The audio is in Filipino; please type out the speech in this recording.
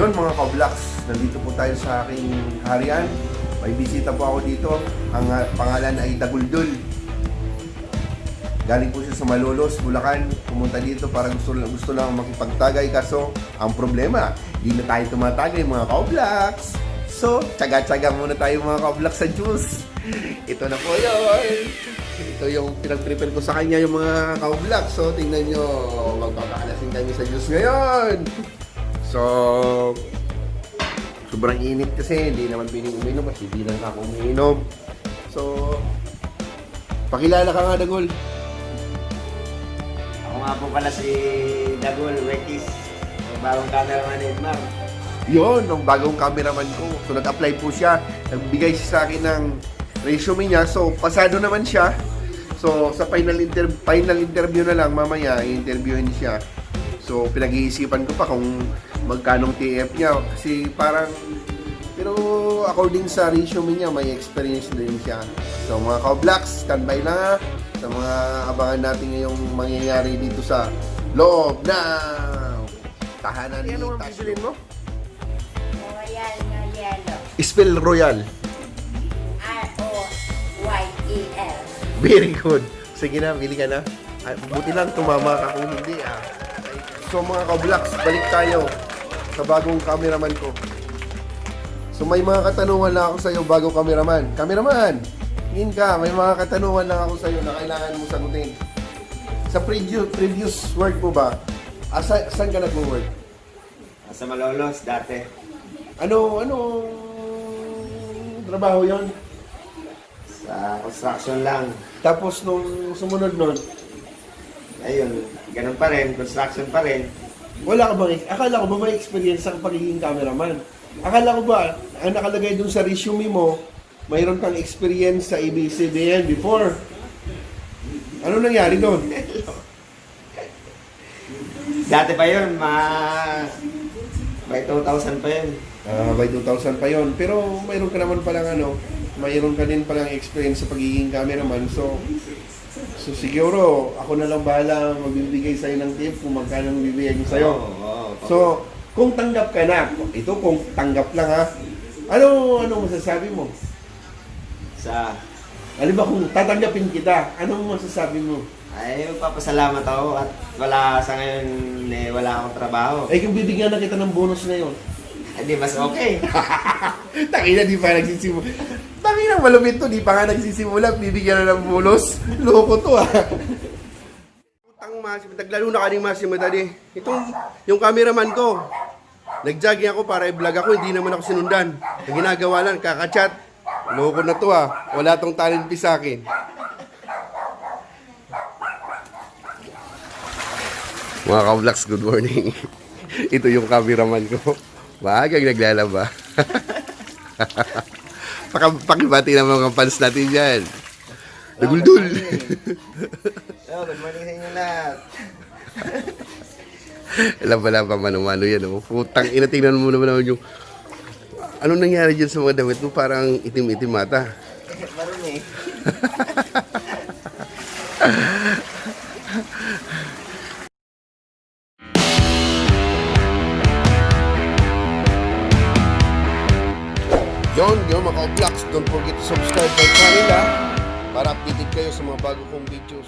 Yon mga ka-vlogs, nandito po tayo sa aking harian. May bisita po ako dito. Ang pangalan ay Daguldul. Galing po siya sa Malolos, Bulacan. Pumunta dito para gusto lang makipagtagay. Kaso, ang problema, di na tayo tumatagay mga ka-vlogs. So, tsaga-tsaga muna tayo mga ka-vlogs sa juice. Ito na po yun. Ito yung pinag-prepare ko sa kanya yung mga ka-vlogs. So, tingnan nyo, magpapakalasing kami sa juice ngayon. So, sobrang init kasi, hindi naman piling uminom kasi hindi lang ako umiinom. So, pakilala ka nga, Dagol. Ako nga po pala si Dagol Wekis, yung bagong cameraman ni Edmar. Yun, ang bagong cameraman ko. So, nag-apply po siya. Nagbigay siya sa akin ng resume niya. So, pasado naman siya. So, sa final interview na lang, mamaya, i-interviewin siya. So, pinag-iisipan ko pa kung magkanong TF niya. Kasi parang, pero according sa resume niya, may experience din siya. So, mga ka-vlogs, standby lang ha. Sa mga abangan natin ngayong mangyayari dito sa loob na tahanan ni Tasyo. Ano ang bibilin mo? Royal na yellow. Spell Royal. R-O-Y-E-L. Very good. Sige na, bili ka na. Buti lang tumama ka kung hindi ah. So mga ka-vlogs, balik tayo sa bagong cameraman ko. So may mga katanungan lang ako sa iyo bago cameraman. Cameraman, tingin ka, may mga katanungan lang ako sa iyo na kailangan mo sagutin. Sa previous work mo ba, saan ka nag-work? Sa Malolos dati. Ano trabaho yon? Sa construction lang. Tapos nung sumunod nun, Ayun, ganun pa rin, construction pa rin. akala ko ba may experience sa pagiging cameraman? Akala ko ba, ang nakalagay dun sa resume mo, mayroon kang experience sa ABCBN before? Ano nangyari doon? Dati pa yun, by 2000 pa yun. By 2000 pa yon. Pero mayroon ka naman palang mayroon ka din palang experience sa pagiging cameraman. So siguro, ako na lang bahala magbibigay sa'yo ng tip kung magkano bibigay ko sa'yo. So, kung tanggap ka na, ito kung tanggap lang ha, ano masasabi mo? Sa, Halimbawa kung tatanggapin kita, anong masasabi mo? ay, magpapasalamat ako at wala sa ngayon, wala akong trabaho. Eh kung bibigyan na kita ng bonus na yun, Hindi, mas okay. Tangina, di pa nagsisimula. Tangina, malupit to, di pa nga nagsisimula, bibigyan na ng bonus. Loko to ah. Putang Massimo, taglalo na kaning Massimo tadi. Itong, yung cameraman ko, nag-jogging ako para i-vlog ako, hindi naman ako sinundan. Ang ginagawa lang, kakachat. Loko na to ah, wala tong talent fee sa akin. Mga ka-vlogs, good morning. Ito yung cameraman ko. Bagang naglalaba. Pakibati ng mga fans natin dyan. Naguldul. So, good morning sa inyo lahat. Alam pala pa mano-mano yan. Oh. Putang ina, tingnan mo naman yung... Anong nangyari dyan sa mga damit mo? Parang itim-itim mata. Marumi. Yon mga ka-vlogs, don't forget to subscribe my channel ha, para updated kayo sa mga bago kong videos.